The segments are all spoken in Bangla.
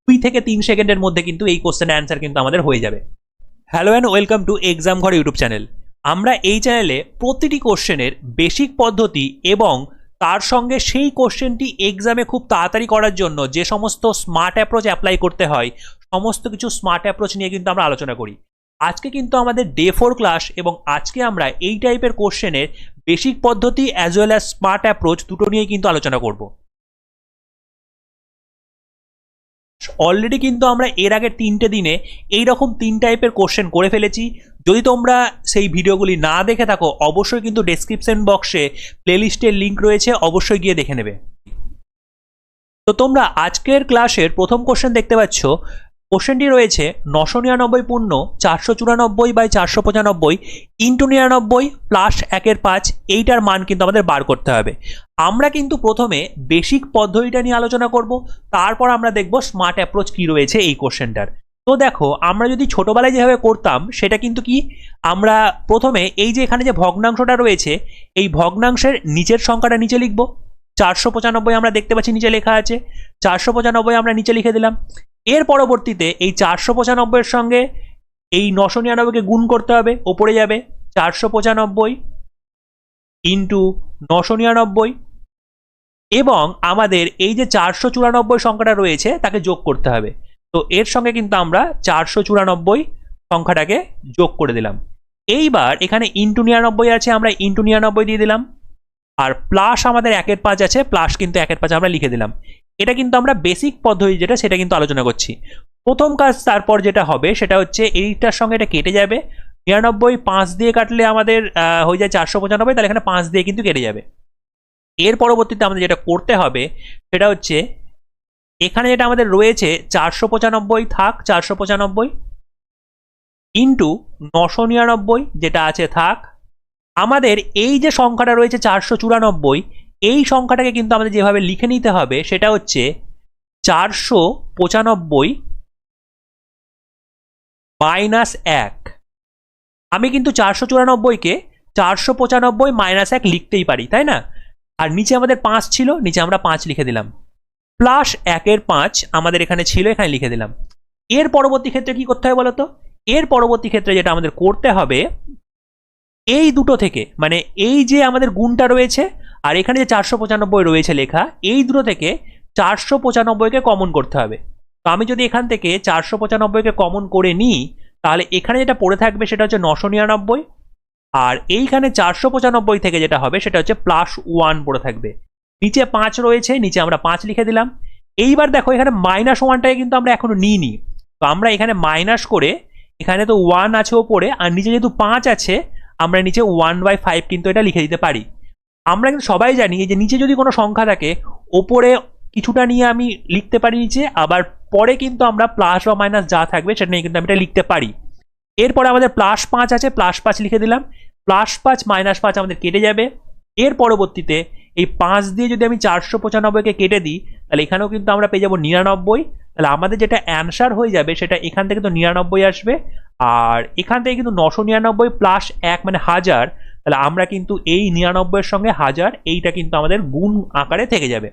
2 থেকে 3 সেকেন্ডের মধ্যে কিন্তু এই কোশ্চেনের অ্যান্সার কিন্তু আমাদের হয়ে যাবে। Hello and welcome to exam ঘর ইউটিউব চ্যানেল। আমরা এই চ্যানেলে প্রতিটি কোশ্চেনের বেসিক পদ্ধতি এবং তার সঙ্গে সেই কোশ্চেনটি এক্সামে খুব তাড়াতাড়ি করার জন্য যে সমস্ত স্মার্ট অ্যাপ্রোচ অ্যাপ্লাই করতে হয় সমস্ত কিছু স্মার্ট অ্যাপ্রোচ নিয়ে কিন্তু আমরা আলোচনা করি। আজকে কিন্তু আমাদের ডে 4 ক্লাস এবং আজকে আমরা এই টাইপের কোশ্চেনের বেসিক পদ্ধতি as well as smart approach দুটো নিয়েই কিন্তু আলোচনা করব। অলরেডি কিন্তু আমরা এর আগে 3টে দিনে এইরকম 3 টাইপের কোশ্চেন করে ফেলেছি। যদি তোমরা সেই ভিডিওগুলি না দেখে থাকো অবশ্যই কিন্তু ডেসক্রিপশন বক্সে প্লেলিস্টের লিঙ্ক রয়েছে, অবশ্যই গিয়ে দেখে নেবে। তো তোমরা আজকের ক্লাসের প্রথম কোশ্চেন দেখতে পাচ্ছ। কোশ্চেনটি রয়েছে 999 পূর্ণ 494/495 ইন্টু 99 প্লাস 1/5, এইটার মান কিন্তু আমাদের বার করতে হবে। আমরা কিন্তু প্রথমে বেসিক পদ্ধতিটা নিয়ে আলোচনা করব, তারপর আমরা দেখব স্মার্ট অ্যাপ্রোচ কি রয়েছে এই কোশ্চেনটার। তো দেখো, আমরা যদি ছোটবেলায় যেভাবে করতাম সেটা কিন্তু কি, আমরা প্রথমে এই যে এখানে যে ভগ্নাংশটা রয়েছে এই ভগ্নাংশের নিচের সংখ্যাটা নিচে লিখব। 495 আমরা দেখতে পাচ্ছি নিচে লেখা আছে, 495 আমরা নিচে লিখে দিলাম। এর পরবর্তীতে এই 495 এর সঙ্গে এই 999কে গুণ করতে হবে, ওপরে যাবে 495 ইন্টু 999 এবং আমাদের এই যে 494 সংখ্যাটা রয়েছে তাকে যোগ করতে হবে। তো এর সঙ্গে কিন্তু আমরা 494 সংখ্যাটাকে যোগ করে দিলাম। এইবার এখানে ইন্টু 99 আছে, আমরা ইন্টু 99 দিয়ে দিলাম। আর প্লাস আমাদের 1/5 আছে, প্লাস কিন্তু 1/5 আমরা লিখে দিলাম। এটা কিন্তু আমরা বেসিক পদ্ধতি যেটা সেটা কিন্তু আলোচনা করছি। প্রথম কাজ তারপর যেটা হবে সেটা হচ্ছে এইটার সঙ্গে এটা কেটে যাবে। 99 5 দিয়ে কাটলে আমাদের হয়ে যায় 495, তাহলে এখানে 5 দিয়ে কিন্তু কেটে যাবে। এর পরবর্তীতে আমাদের যেটা করতে হবে সেটা হচ্ছে এখানে যেটা আমাদের রয়েছে 495 থাক 495 ইন্টু 999 যেটা আছে থাক। আমাদের এই যে সংখ্যাটা রয়েছে 494, এই সংখ্যাটাকে কিন্তু আমাদের যেভাবে লিখে নিতে হবে সেটা হচ্ছে 495 মাইনাস 1। আমি কিন্তু 494কে 495 মাইনাস 1 লিখতেই পারি, তাই না? আর নিচে আমাদের 5 ছিল, নিচে আমরা 5 লিখে দিলাম। প্লাস 1/5 আমাদের এখানে ছিল, এখানে লিখে দিলাম। এর পরবর্তী ক্ষেত্রে কি করতে হবে বলতো? এর পরবর্তী ক্ষেত্রে যেটা আমাদের করতে হবে, এই দুটো থেকে মানে এই যে আমাদের গুণটা রয়েছে আর এখানে যে 495 রয়েছে লেখা, এই দুটো থেকে 495কে কমন করতে হবে। তো আমি যদি এখান থেকে 495কে কমন করে নিই তাহলে এখানে যেটা পড়ে থাকবে সেটা হচ্ছে 999, আর এইখানে 495 থেকে যেটা হবে সেটা হচ্ছে প্লাস 1 পড়ে থাকবে। নিচে 5 রয়েছে, নিচে আমরা 5 লিখে দিলাম। এইবার দেখো এখানে মাইনাস 1টাকে কিন্তু আমরা এখনো নিইনি, তো আমরা এখানে মাইনাস করে, এখানে তো 1 আছে ওপরে আর নিচে যেহেতু 5 আছে আমরা নিচে 1/5 কিন্তু এটা লিখে দিতে পারি। আমরা কিন্তু সবাই জানি যে নিচে যদি কোনো সংখ্যা থাকে ওপরে কিছুটা নিয়ে আমি লিখতে পারি নিচে, আবার পরে কিন্তু আমরা প্লাস বা মাইনাস যা থাকবে সেটা নিয়ে কিন্তু আমি এটা লিখতে পারি। এরপরে আমাদের প্লাস 5 আছে, প্লাস 5 লিখে দিলাম। প্লাস 5 মাইনাস 5 আমাদের কেটে যাবে। এর পরবর্তীতে এই 5 দিয়ে যদি আমি 495কে কেটে দিই তাহলে এখানেও কিন্তু আমরা পেয়ে যাবো 99। তাহলে আমাদের যেটা অ্যান্সার হয়ে যাবে সেটা এখান থেকে তো 99 আসবে, আর এখান থেকে কিন্তু 999 প্লাস 1 মানে 1000। তাহলে আমরা কিন্তু এই 99 এর সঙ্গে 1000 এইটা কিন্তু আমাদের গুণ আকারে থেকে যাবে।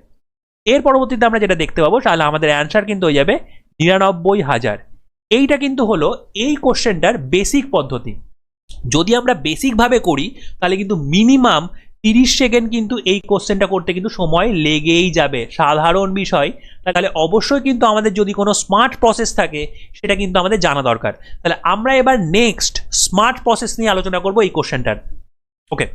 এর পরবর্তীতে আমরা যেটা দেখতে পাবো তাহলে আমাদের অ্যান্সার কিন্তু হয়ে যাবে 99,000। এইটা কিন্তু হলো এই কোশ্চেনটার বেসিক পদ্ধতি। যদি আমরা বেসিকভাবে করি তাহলে কিন্তু মিনিমাম 30 সেকেন্ড কিন্তু এই কোশ্চেনটা করতে কিন্তু সময় লেগেই যাবে, সাধারণ বিষয়। তাহলে অবশ্যই কিন্তু আমাদের যদি কোনো স্মার্ট প্রসেস থাকে সেটা কিন্তু আমাদের জানা দরকার। তাহলে আমরা এবার নেক্সট স্মার্ট প্রসেস নিয়ে আলোচনা করব এই কোশ্চেনটার। ওকে,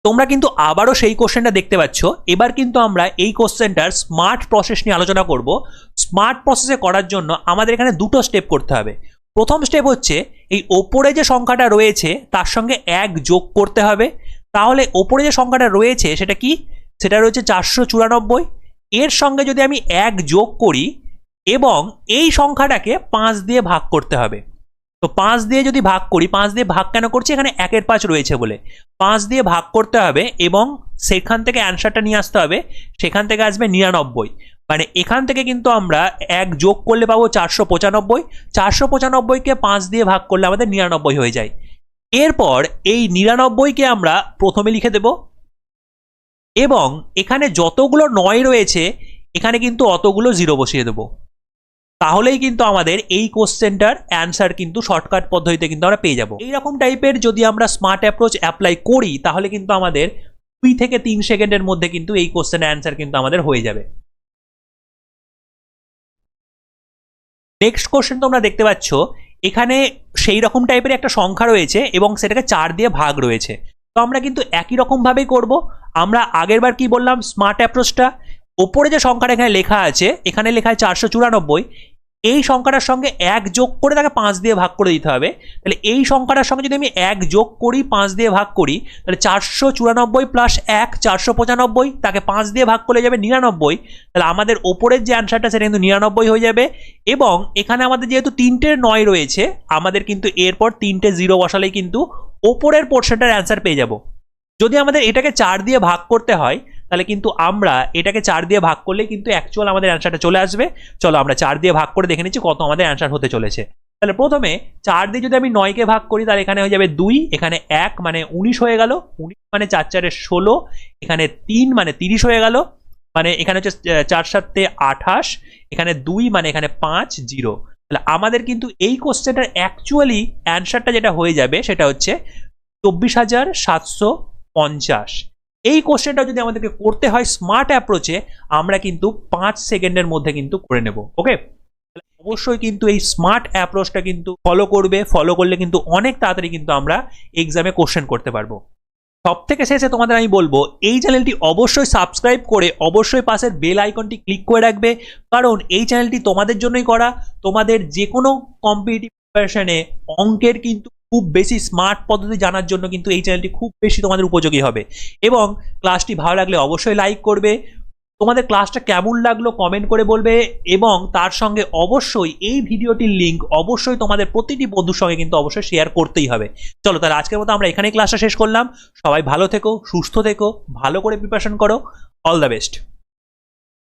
তোমরা কিন্তু আবারও সেই কোশ্চেনটা দেখতে পাচ্ছ। এবার কিন্তু আমরা এই কোশ্চেনটার স্মার্ট প্রসেস নিয়ে আলোচনা করব। স্মার্ট প্রসেসে করার জন্য আমাদের এখানে দুটো স্টেপ করতে হবে। প্রথম স্টেপ হচ্ছে এই ওপরে যে সংখ্যাটা রয়েছে তার সঙ্গে 1 যোগ করতে হবে। তাহলে ওপরে যে সংখ্যাটা রয়েছে সেটা কি, সেটা রয়েছে 494। এর সঙ্গে যদি আমি 1 যোগ করি এবং এই সংখ্যাটাকে 5 দিয়ে ভাগ করতে হবে। তো 5 দিয়ে যদি ভাগ করি, 5 দিয়ে ভাগ কেন করছি, এখানে 1/5 রয়েছে বলে 5 দিয়ে ভাগ করতে হবে এবং সেখান থেকে অ্যান্সারটা নিয়ে আসতে হবে। সেখান থেকে আসবে 99, মানে এখান থেকে কিন্তু আমরা 1 যোগ করলে পাবো 495। 495কে 5 দিয়ে ভাগ করলে আমাদের 99 হয়ে যায়। এরপর এই 99কে আমরা প্রথমে লিখে দেব এবং এখানে যতগুলো 9 রয়েছে এখানে কিন্তু অতগুলো 0 বসিয়ে দেবো। তাহলেই কিন্তু আমাদের এই কোশ্চেনটার অ্যান্সার কিন্তু শর্টকাট পদ্ধতিতে কিন্তু আমরা পেয়ে যাব। এইরকম টাইপের যদি আমরা স্মার্ট অ্যাপ্রোচ অ্যাপ্লাই করি তাহলে কিন্তু আমাদের 2 থেকে 3 সেকেন্ডের মধ্যে কিন্তু এই কোশ্চেনের অ্যান্সার কিন্তু আমাদের হয়ে যাবে। নেক্সট কোশ্চেন তোমরা দেখতে পাচ্ছ এখানে সেই রকম টাইপের একটা সংখ্যা রয়েছে এবং সেটাকে 4 দিয়ে ভাগ রয়েছে। তো আমরা কিন্তু একই রকম ভাবেই করব। আমরা আগের বার কি বললাম, স্মার্ট অ্যাপ্রোচটা ওপরে যে সংখ্যাটা এখানে লেখা আছে, এখানে লেখা আছে 494, এই সংখ্যাটার সঙ্গে 1 যোগ করে তাকে 5 দিয়ে ভাগ করে দিতে হবে। তাহলে এই সংখ্যাটার সঙ্গে যদি আমি 1 যোগ করি, 5 দিয়ে ভাগ করি, তাহলে 494 প্লাস 1 495, তাকে 5 দিয়ে ভাগ করলে যাবে 99। তাহলে আমাদের ওপরের যে অ্যান্সারটা সেটা কিন্তু 99 হয়ে যাবে। এবং এখানে আমাদের যেহেতু 3টে 9 রয়েছে, আমাদের কিন্তু এরপর 3টে 0 বসালেই কিন্তু ওপরের পোর্শনটার অ্যান্সার পেয়ে যাব। যদি আমাদের এটাকে 4 দিয়ে ভাগ করতে হয় তাহলে কিন্তু আমরা এটাকে 4 দিয়ে ভাগ করলে কিন্তু অ্যাকচুয়াল আমাদের অ্যান্সারটা চলে আসবে। চলো আমরা 4 দিয়ে ভাগ করে দেখে নিচ্ছি কত আমাদের অ্যান্সার হতে চলেছে। তাহলে প্রথমে 4 দিয়ে যদি আমি 9কে ভাগ করি তাহলে এখানে হয়ে যাবে 2, এখানে 1 মানে 19 হয়ে গেল, 19 মানে 4 4 16, এখানে 3 মানে 30 হয়ে গেল, মানে এখানে হচ্ছে 4 7 28, এখানে 2 মানে এখানে 5 0। তাহলে আমাদের কিন্তু এই কোশ্চেনটার অ্যাকচুয়ালি অ্যান্সারটা যেটা হয়ে যাবে সেটা হচ্ছে 24,750। এই কোশ্চেনটা যদি আমাদেরকে করতে হয় স্মার্ট অ্যাপ্রোচে, আমরা কিন্তু 5 সেকেন্ডের মধ্যে কিন্তু করে নেব। ওকে, অবশ্যই কিন্তু এই স্মার্ট অ্যাপ্রোচটা কিন্তু ফলো করবে। ফলো করলে কিন্তু অনেক তাড়াতাড়ি কিন্তু আমরা এক্সামে কোশ্চেন করতে পারবো। সব থেকে শেষে তোমাদের আমি বলবো এই চ্যানেলটি অবশ্যই সাবস্ক্রাইব করে অবশ্যই পাশের বেল আইকনটি ক্লিক করে রাখবে, কারণ এই চ্যানেলটি তোমাদের জন্যই করা। তোমাদের যে কোনো কম্পিটিটিভ প্রিপারেশনে অঙ্কের কিন্তু খুব বেশি স্মার্ট পদ্ধতি জানার জন্য কিন্তু এই চ্যানেলটি খুব বেশি তোমাদের উপযোগী হবে। এবং ক্লাসটি ভালো লাগলে অবশ্যই লাইক করবে, তোমাদের ক্লাসটা কেমন লাগলো কমেন্ট করে বলবে, এবং তার সঙ্গে অবশ্যই এই ভিডিওটির লিঙ্ক অবশ্যই তোমাদের প্রতিটি বন্ধুর সঙ্গে কিন্তু অবশ্যই শেয়ার করতেই হবে। চলো তাহলে আজকের মতো আমরা এখানেই ক্লাসটা শেষ করলাম। সবাই ভালো থেকো, সুস্থ থেকো, ভালো করে প্রিপারেশন করো। All the best.